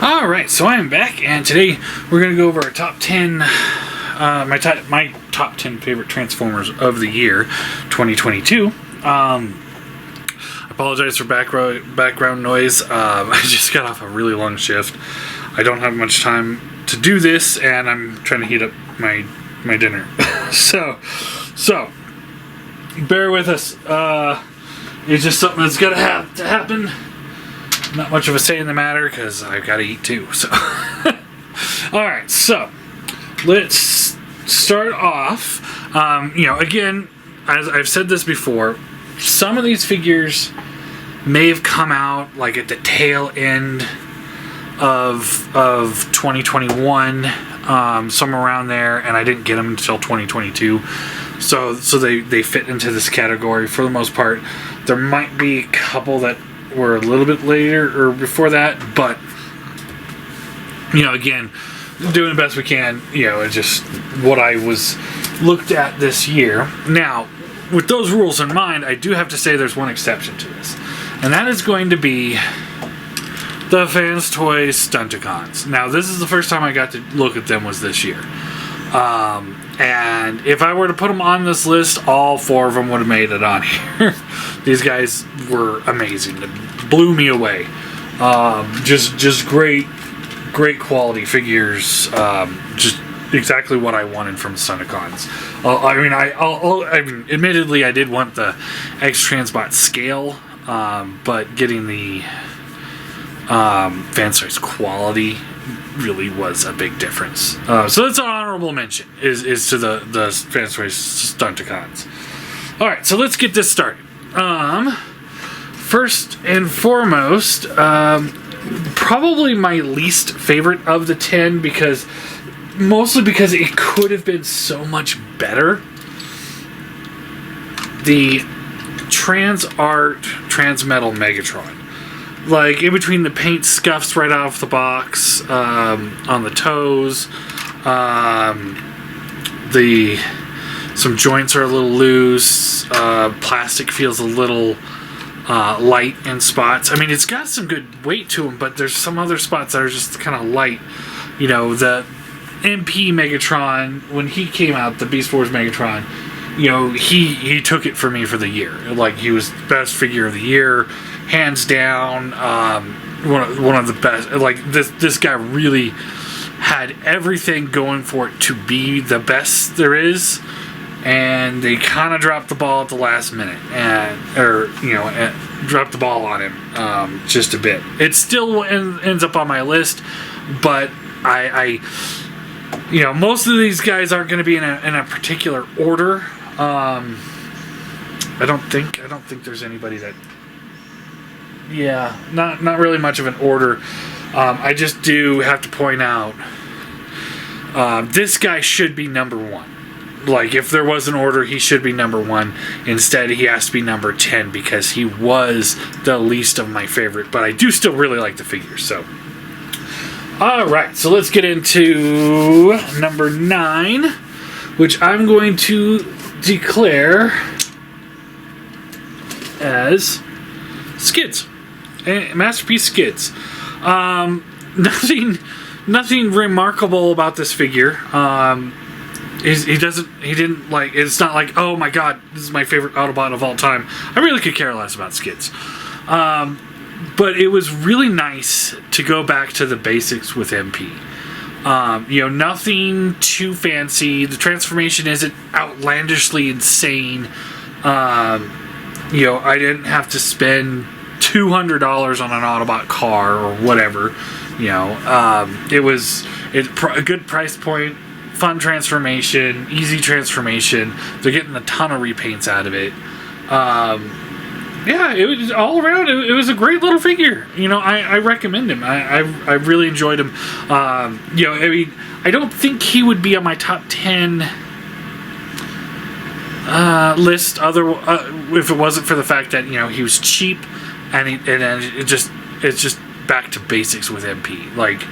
Alright, so I am back, and today we're going to go over our top 10, my top 10 favorite Transformers of the year, 2022. I apologize for background noise. I just got off a really long shift. I don't have much time to do this, and I'm trying to heat up my dinner. so, bear with us. It's just something that's going to have to happen. Not much of a say in the matter because I've got to eat too. So, alright, so let's start off. Again, as I've said this before, some of these figures may have come out like at the tail end of 2021, somewhere around there, and I didn't get them until 2022. So they fit into this category for the most part. There might be a couple that were a little bit later or before that, but again, doing the best we can. It's just what I was looked at this year. Now, with those rules in mind, I do have to say there's one exception to this, and that is going to be the FansToys Stunticons. Now, this is the first time I got to look at them was this year. And if I were to put them on this list, all four of them would have made it on here. These guys were amazing. They blew me away. Just great quality figures. Just exactly what I wanted from Stunticons. Admittedly, I did want the X-Transbot scale, but getting the FansToys quality really was a big difference. So that's an honorable mention is to the FansToys Stunticons. Alright, so let's get this started. First and foremost, probably my least favorite of the 10 mostly because it could have been so much better. The Transmetal Megatron. Like, in between the paint scuffs right off the box, on the toes, some joints are a little loose, plastic feels a little light in spots. I mean, it's got some good weight to them, but there's some other spots that are just kind of light. The MP Megatron, when he came out, the Beast Wars Megatron, he took it for me for the year. Like, he was best figure of the year, hands down. One of the best. Like, this guy really had everything going for it to be the best there is, and they kind of dropped the ball at the last minute, dropped the ball on him just a bit. It still ends up on my list, but I most of these guys aren't going to be in a particular order. I don't think there's anybody that. Yeah, not really much of an order. I just do have to point out this guy should be number 1. Like, if there was an order, he should be number 1. Instead, he has to be number 10 because he was the least of my favorite. But I do still really like the figure. So, all right. So let's get into number 9, which I'm going to declare as Skids. Masterpiece Skids. Nothing remarkable about this figure. It's not like, oh my god, this is my favorite Autobot of all time. I really could care less about Skids. But it was really nice to go back to the basics with MP. Nothing too fancy. The transformation isn't outlandishly insane. I didn't have to spend $200 on an Autobot car or whatever. It was a good price point, fun transformation, easy transformation. They're getting a ton of repaints out of it. It was all around. It was a great little figure. I recommend him. I really enjoyed him. I don't think he would be on my top 10 list if it wasn't for the fact that he was cheap. It's just back to basics with MP. Like,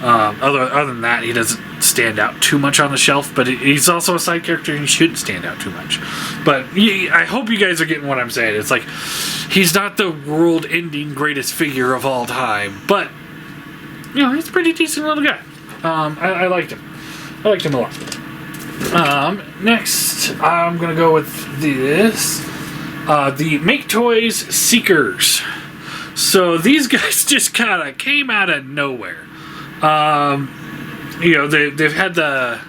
other than that, he doesn't stand out too much on the shelf, but he's also a side character and he shouldn't stand out too much. But I hope you guys are getting what I'm saying. It's like, he's not the world-ending greatest figure of all time, but you know, he's a pretty decent little guy. I liked him. I liked him a lot. Next, I'm going to go with this. The MakeToys Seekers. So these guys just kind of came out of nowhere. You know, they've had the...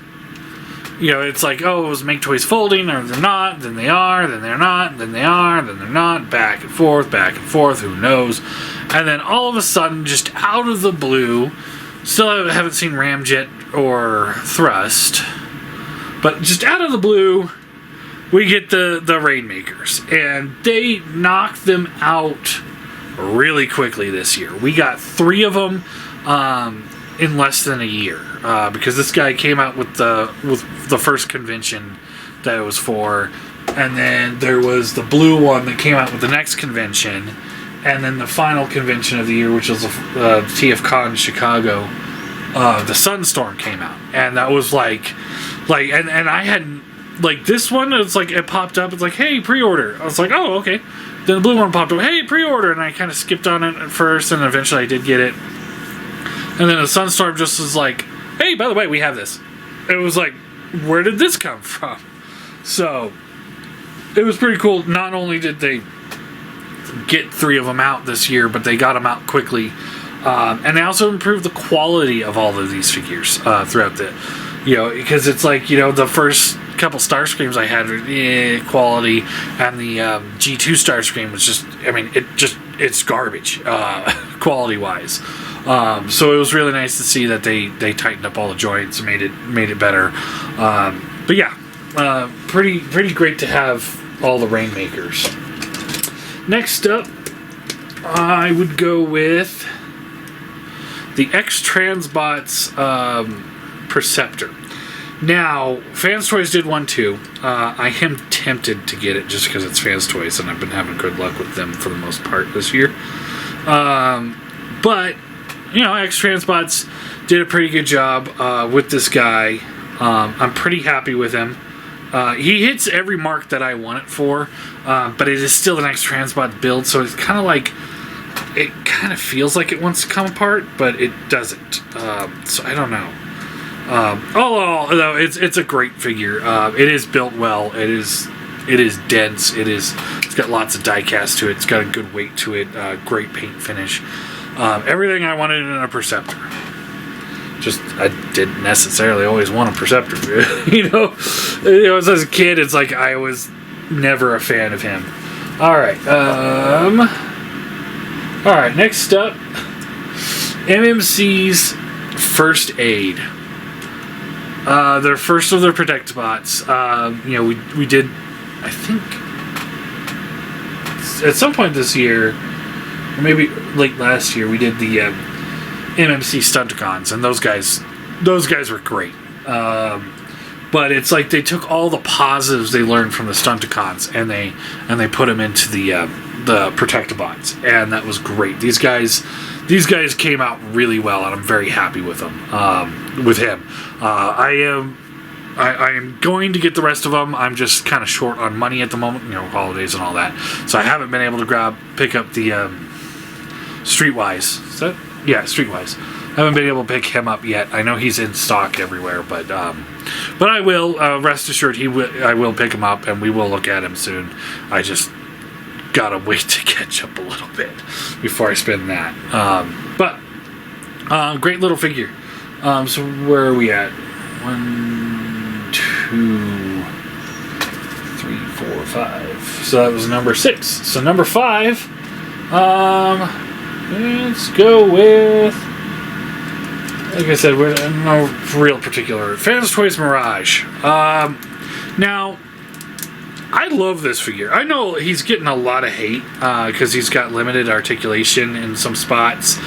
You know, it's like, oh, it was MakeToys folding, or they're not, then they are, then they're not, then they are, then they're not, back and forth, who knows. And then all of a sudden, just out of the blue, still haven't seen Ramjet or Thrust, but just out of the blue, we get the Rainmakers. And they knocked them out really quickly this year. We got 3 of them in less than a year. Because this guy came out with the first convention that it was for, and then there was the blue one that came out with the next convention, and then the final convention of the year, which was TFCon Chicago. The Sunstorm came out, and that was like, and I hadn't like this one. It's like it popped up. It's like, hey, pre-order. I was like, oh, okay. Then the blue one popped up. Hey, pre-order, and I kind of skipped on it at first, and eventually I did get it. And then the Sunstorm just was like, hey, by the way, we have this. It was like, where did this come from? So, it was pretty cool. Not only did they get 3 of them out this year, but they got them out quickly. And they also improved the quality of all of these figures throughout the... You know, because it's like, you know, the first couple Starscreams I had were quality, and the G2 Starscream was just... I mean, it's garbage, quality-wise. So it was really nice to see that they tightened up all the joints and made it better. But yeah, pretty great to have all the Rainmakers. Next up, I would go with the X-Transbots Perceptor. Now, FansToys did one too. I am tempted to get it just because it's FansToys, and I've been having good luck with them for the most part this year. But you know, X-Transbots did a pretty good job with this guy. I'm pretty happy with him. He hits every mark that I want it for, but it is still an X-Transbot build, so it's kind of like, it kind of feels like it wants to come apart, but it doesn't. So I don't know. All in all, though, it's a great figure. It is built well. It is dense. It's got lots of die cast to it. It's got a good weight to it. Great paint finish. Everything I wanted in a Perceptor. Just, I didn't necessarily always want a Perceptor. you know, as a kid, it's like I was never a fan of him. Alright, alright, next up, MMC's First Aid. Their first of their Protectobots. You know, we did, I think, at some point this year, or maybe late last year, we did the MMC Stunticons, and those guys were great. But it's like they took all the positives they learned from the Stunticons and they put them into the Protectobots, and that was great. These guys came out really well, and I'm very happy with them. With him, I am going to get the rest of them. I'm just kind of short on money at the moment, you know, holidays and all that. So I haven't been able to pick up the Streetwise. Is that? Yeah, Streetwise. I haven't been able to pick him up yet. I know he's in stock everywhere, but I will. Rest assured, I will pick him up, and we will look at him soon. I just gotta wait to catch up a little bit before I spend that. But great little figure. So where are we at? 1, 2, 3, 4, 5. So that was number 6. So number 5. Let's go with, like I said, we're no real particular. FansToys Mirage. Now, I love this figure. I know he's getting a lot of hate because he's got limited articulation in some spots.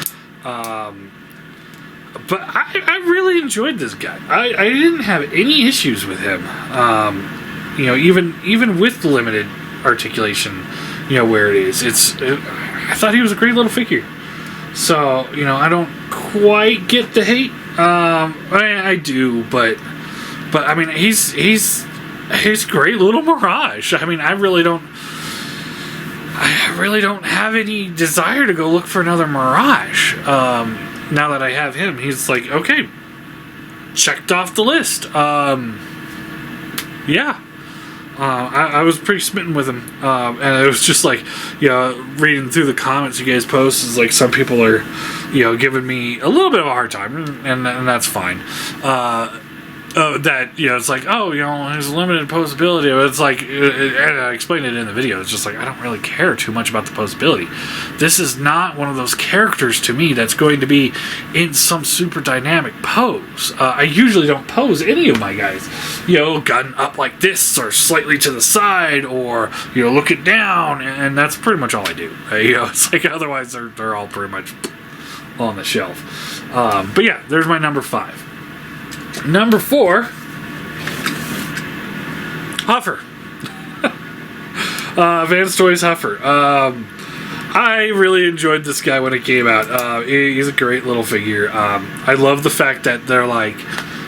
But I really enjoyed this guy. I didn't have any issues with him. You know, even with the limited articulation, you know, where it is. I thought he was a great little figure. So, you know, I don't quite get the hate. I do, but I mean, he's a great little Mirage. I mean, I really don't have any desire to go look for another Mirage. now that I have him, he's like, okay, checked off the list. Yeah. I was pretty smitten with him, and it was just like, reading through the comments you guys post is like some people are, giving me a little bit of a hard time, and that's fine. That it's like, there's limited posability. It's like, and I explained it in the video. It's just like, I don't really care too much about the posability. This is not one of those characters to me that's going to be in some super dynamic pose. I usually don't pose any of my guys, gun up like this, or slightly to the side, or looking down, and that's pretty much all I do. It's like, otherwise they're all pretty much on the shelf. But yeah, there's my number 5. Number 4, Huffer. FansToys Huffer. I really enjoyed this guy when it came out. He's a great little figure. I love the fact that they're like,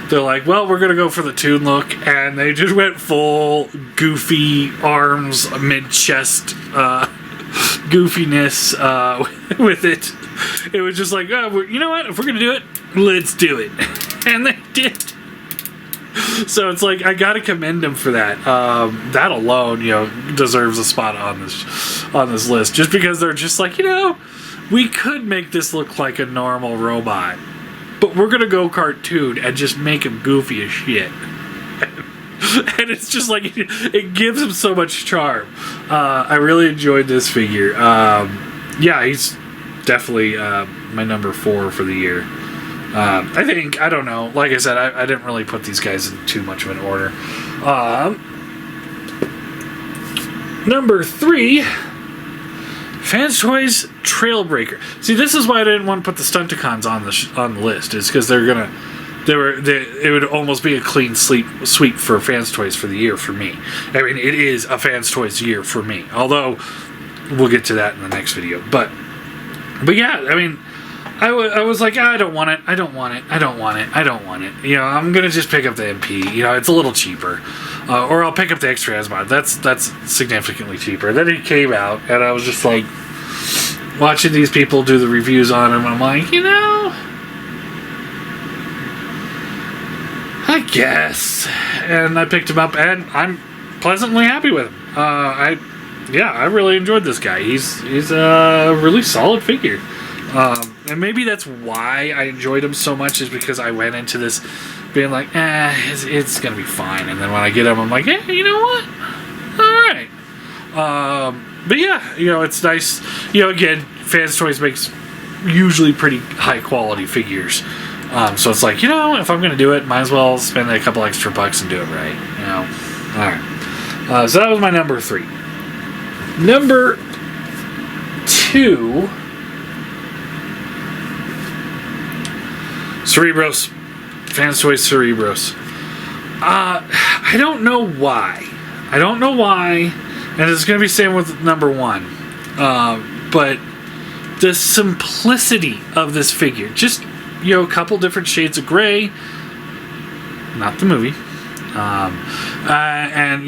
well, we're gonna go for the toon look, and they just went full goofy arms, mid-chest goofiness with it. It was just like, you know what? If we're gonna do it, let's do it. And they did. So it's like, I gotta commend them for that. That alone, deserves a spot on this list, just because they're just like, we could make this look like a normal robot, but we're gonna go cartoon and just make him goofy as shit. And it's just like, it gives him so much charm. I really enjoyed this figure. Yeah, he's definitely my number 4 for the year. I don't know. Like I said, I didn't really put these guys in too much of an order. Number 3, FansToys Trailbreaker. See, this is why I didn't want to put the Stunticons on the list. Is because it would almost be a clean sweep for FansToys for the year for me. I mean, it is a FansToys year for me. Although we'll get to that in the next video. But yeah, I mean, I was like, I don't want it. I'm gonna just pick up the MP. It's a little cheaper, or I'll pick up the X-Transbot. That's significantly cheaper. Then it came out, and I was just like, watching these people do the reviews on him. I'm like, I guess. And I picked him up, and I'm pleasantly happy with him. I really enjoyed this guy. He's a really solid figure. And maybe that's why I enjoyed him so much, is because I went into this being like, it's going to be fine. And then when I get him, I'm like, you know what? All right. But yeah, it's nice. Again, FansToys makes usually pretty high quality figures. So it's like, if I'm going to do it, might as well spend a couple extra bucks and do it right. All right. So that was my number 3. Number 2... Cerebros. FansToys Cerebros. I don't know why. And it's going to be same with number 1. But the simplicity of this figure. Just, a couple different shades of gray. Not the movie. And,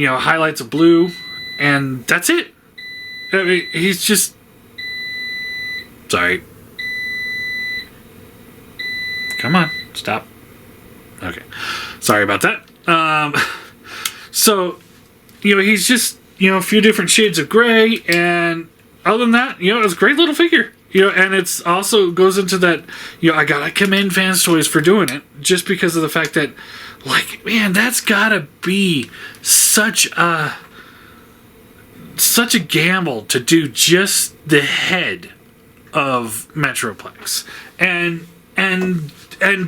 highlights of blue. And that's it. I mean, he's just... Sorry. Come on, stop. Okay, sorry about that. So, he's just, a few different shades of gray, and other than that, it's a great little figure. And it's also goes into that, I gotta commend FansToys for doing it, just because of the fact that, like, man, that's gotta be such a gamble to do just the head of Metroplex, and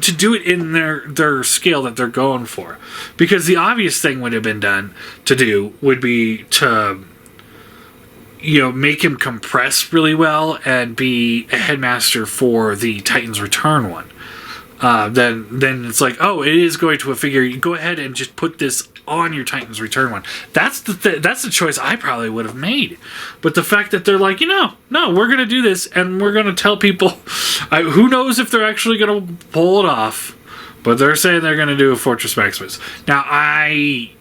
to do it in their scale that they're going for. Because the obvious thing would be to make him compress really well and be a headmaster for the Titans Return one. Then it's like, it is going to a figure. You go ahead and just put this on your Titans Return one. That's the choice I probably would have made. But the fact that they're like, no, we're going to do this, and we're going to tell people, who knows if they're actually going to pull it off, but they're saying they're going to do a Fortress Maximus. Now, I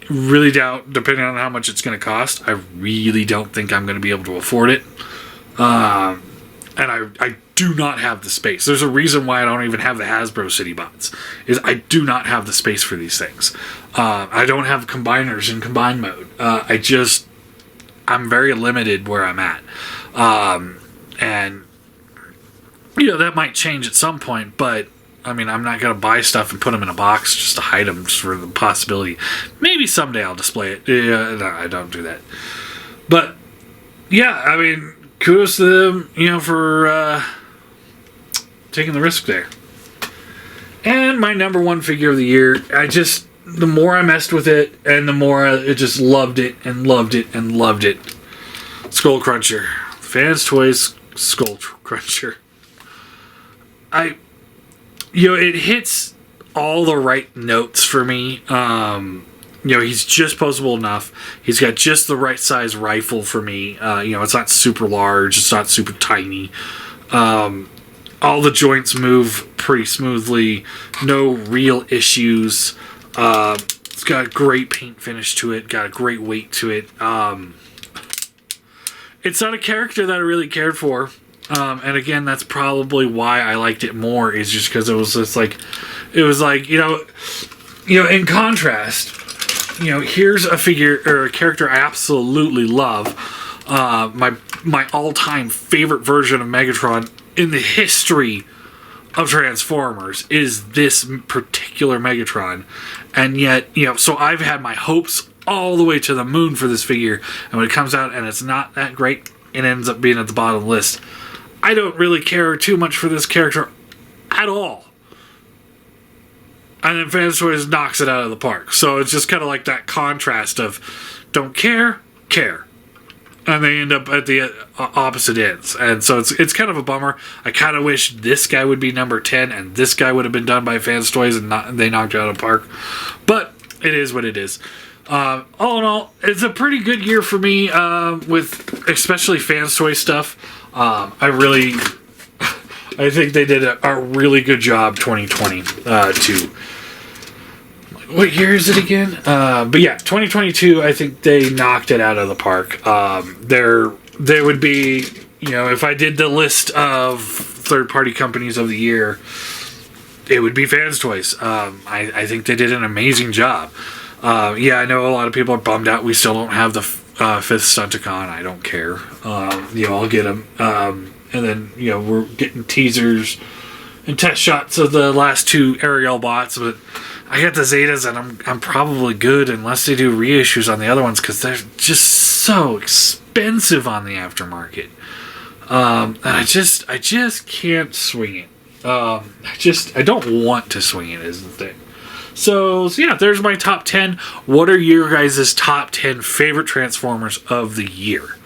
really doubt, depending on how much it's going to cost, I really don't think I'm going to be able to afford it. and I do not have the space. There's a reason why I don't even have the Hasbro City Bots, is I do not have the space for these things. I don't have combiners in combine mode. I'm very limited where I'm at. And, you know, that might change at some point, but, I mean, I'm not going to buy stuff and put them in a box just to hide them just for the possibility. Maybe someday I'll display it. Yeah, no, I don't do that. But, yeah, I mean, kudos to them, you know, for taking the risk there. And my number one figure of the year, the more I messed with it, and the more I just loved it and loved it and loved it. Skull Cruncher. FansToys Skull Cruncher. It hits all the right notes for me. He's just posable enough. He's got just the right size rifle for me. It's not super large. It's not super tiny. All the joints move pretty smoothly. No real issues. It's got a great paint finish to it. Got a great weight to it. It's not a character that I really cared for. And again, that's probably why I liked it more, is just because it was like, in contrast, here's a figure or a character I absolutely love. My all-time favorite version of Megatron in the history of Transformers is this particular Megatron. And yet, so I've had my hopes all the way to the moon for this figure, and when it comes out and it's not that great, it ends up being at the bottom of the list. I don't really care too much for this character at all. And then FansToys knocks it out of the park. So it's just kind of like that contrast of don't care, care. And they end up at the opposite ends. And so it's kind of a bummer. I kind of wish this guy would be number 10 and this guy would have been done by FansToys and they knocked it out of the park. But it is what it is. All in all, it's a pretty good year for me with especially FansToys stuff. I think they did a really good job 2020 too. What year is it again? But yeah, 2022, I think they knocked it out of the park. There would be, if I did the list of third-party companies of the year, it would be FansToys. I think they did an amazing job. I know a lot of people are bummed out we still don't have the fifth Stunticon. I don't care. I'll get them. And then, we're getting teasers and test shots of the last two aerial bots, but I got the Zetas and I'm probably good unless they do reissues on the other ones because they're just so expensive on the aftermarket. And I just can't swing it. I don't want to swing it is the thing. So yeah, there's my top 10. What are your guys' top 10 favorite Transformers of the year?